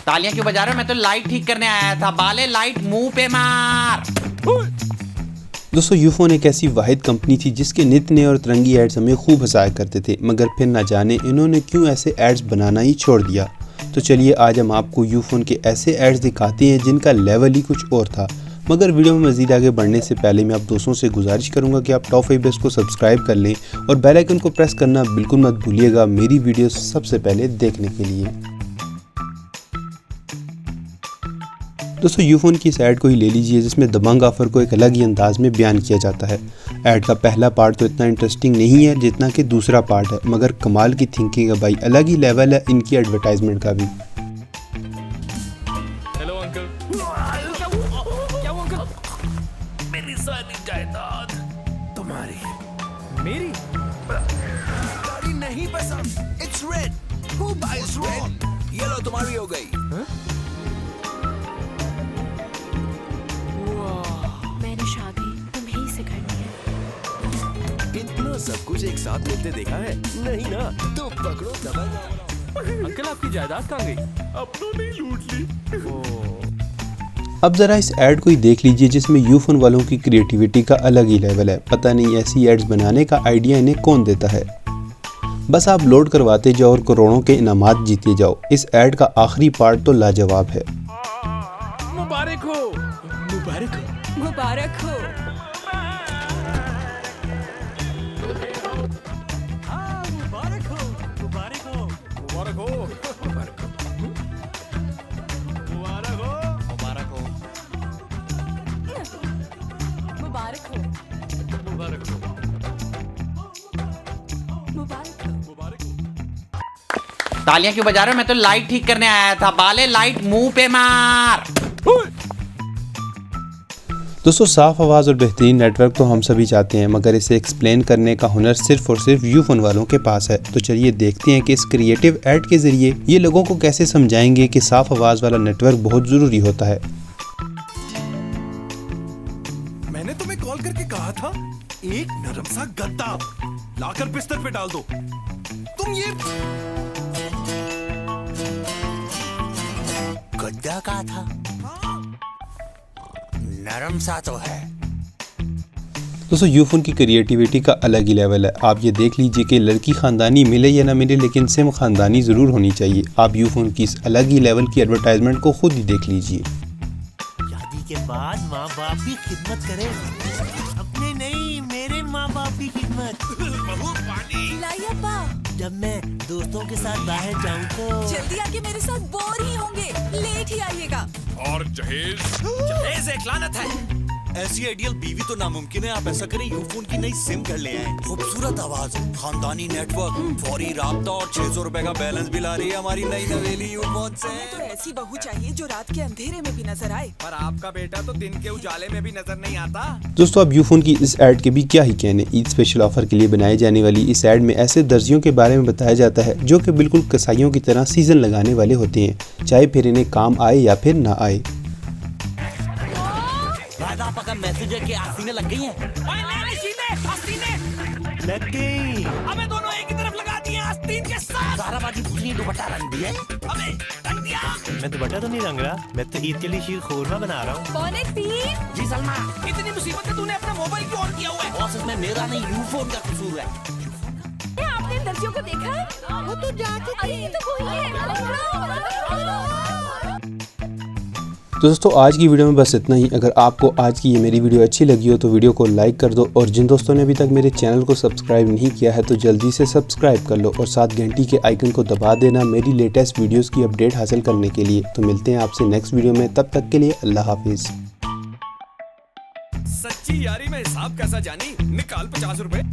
तालियां क्यों बजा रहे हो? मैं तो लाइट ठीक करने आया था। बाले लाइट मुंह पे मार। दोस्तों यूफोन एक ऐसी वाहिद कंपनी थी जिसके नित नए और तरंगी एड्स हमें खूब हंसाया करते थे, मगर फिर ना जाने इन्होंने क्यों ऐसे एड्स बनाना ही छोड़ दिया। तो चलिए आज हम आपको यूफोन के ऐसे एड्स दिखाते हैं जिनका लेवल ही कुछ और था। मगर वीडियो में मज़ीद आगे बढ़ने से पहले मैं आप दोस्तों से गुजारिश करूंगा कि आप टॉप 5 बेस्ट को सब्सक्राइब कर लें और बेल आइकन को प्रेस करना बिल्कुल मत भूलिएगा मेरी वीडियो सबसे पहले देखने के लिए। दोस्तों यूफोन की इस ऐड को ही ले लीजिए जिसमें दबंग ऑफर को एक अलग ही अंदाज में बयान किया जाता है। ऐड का पहला पार्ट तो इतना इंटरेस्टिंग नहीं है जितना कि दूसरा पार्ट है, मगर कमाल की थिंकिंग है भाई, अलग ही लेवल है इनकी एडवर्टाइजमेंट का भी। Hello uncle. क्या हुआ अंकल? मेरी सारी जायदाद तुम्हारी। मेरी गाड़ी नहीं पसंद। It's red. Who buys red? ये लो तुम्हारी हो गई। मैंने शादी तुम्हीं से करनी है। इतना सब कुछ एक साथ मिलते देखा है? नहीं ना, तो पकड़ो दबंग। अंकल आपकी जायदाद कहाँ गई? अब तो नहीं लूट ली। अब ज़रा इस ऐड को ही देख लीजिए जिसमें यूफोन वालों की क्रिएटिविटी का अलग ही लेवल है। पता नहीं ऐसी एड्स बनाने का आइडिया इन्हें कौन देता है। बस आप लोड करवाते जाओ और करोड़ों के इनामात जीते जाओ। इस ऐड का आखिरी पार्ट तो लाजवाब है। मुबारक हो। मुबारक हो। मुबारक हो। मुबारक हो। मुबारक हो। मुबारक हो। मुबारक हो। मुबारक हो। मुबारक हो। मुबारक हो। मुबारक हो। मुबारक हो। मुबारक हो। तालियां क्यों बजा रहे हो? मैं तो लाइट ठीक करने आया था। बाले लाइट मुंह पे मार। दोस्तों साफ आवाज़ और बेहतरीन नेटवर्क तो हम सभी चाहते हैं, मगर इसे एक्सप्लेन करने का हुनर सिर्फ और सिर्फ यूफोन वालों के पास है। तो चलिए देखते हैं कि इस क्रिएटिव ऐड के ज़रिए ये लोगों को कैसे समझाएंगे कि साफ आवाज़ वाला नेटवर्क बहुत ज़रूरी होता है। मैंने तुम्हें कॉल करके कहा था एक नरम सा गद्दा लाकर बिस्तर पे डाल दो। तुम ये गद्दा का था, नरम सा तो है। दोस्तों यूफोन की क्रिएटिविटी का अलग ही लेवल है। आप ये देख लीजिए कि लड़की ख़ानदानी मिले या ना मिले लेकिन सिम ख़ानदानी ज़रूर होनी चाहिए। आप यूफोन की इस अलग ही लेवल की एडवर्टाइजमेंट को खुद ही देख लीजिए। शादी के बाद माँ बाप की खिदमत करे, अपने नहीं मेरे माँ बाप की खिदमत। लाई अब्बा, जब मैं दोस्तों के साथ बाहर जाऊँ तो जल्दी आके मेरे साथ बोर ही होंगे, लेट ही आइएगा। और जहेज जहेज एक लानत है। ऐसी आइडियल बीवी तो नामुमकिन है। आप ऐसा करें यूफोन की नई सिम कर ले आए। खूबसूरत आवाज, खानदानी नेटवर्क, फौरी राब्ता और 600 रुपए का बैलेंस भी ला रही है हमारी नई नवेली यूफोन से। तो ऐसी बहू चाहिए जो रात के अंधेरे में भी नजर आए। पर आपका बेटा तो दिन के उजाले में भी नजर नहीं आता। दोस्तों अब यूफोन की इस ऐड के भी क्या ही कहने। ईद स्पेशल ऑफर के लिए बनाई जाने वाली इस ऐड में ऐसे दर्जियों के बारे में बताया जाता है जो कि बिल्कुल कसाईयों की तरह सीजन लगाने वाले होते हैं, चाहे फिर इन्हें काम आए या फिर ना आए। पापा का मैसेज है कि आस्तीनें लग गई हैं। लग गई। अबे दोनों एक ही तरफ लगा दिए आस्तीन के साथ। सारा बाजी भूली दुपट्टा रंग दिया। अबे रंग दिया। मैं दुपट्टा तो नहीं रंग रहा, मैं तो ईद के लिए शीर खोरमा बना रहा हूँ। कौन है तीन? जी सलमा, इतनी मुसीबत है तूने अपना मोबाइल क्यों ऑन किया हुआ है? बॉस इसमें मेरा नहीं यूफोन का कसूर है। आपने दर्जियों को देखा है? वो तो जाती थी। ये तो वही है। तो दोस्तों आज की वीडियो में बस इतना ही। अगर आपको आज की ये मेरी वीडियो अच्छी लगी हो तो वीडियो को लाइक कर दो, और जिन दोस्तों ने अभी तक मेरे चैनल को सब्सक्राइब नहीं किया है तो जल्दी से सब्सक्राइब कर लो और साथ घंटी के आइकन को दबा देना मेरी लेटेस्ट वीडियोस की अपडेट हासिल करने के लिए। तो मिलते हैं आपसे नेक्स्ट वीडियो में, तब तक के लिए अल्लाह हाफिज़। सच्ची यारी में हिसाब कैसा जानी? निकाल 50 रुपए।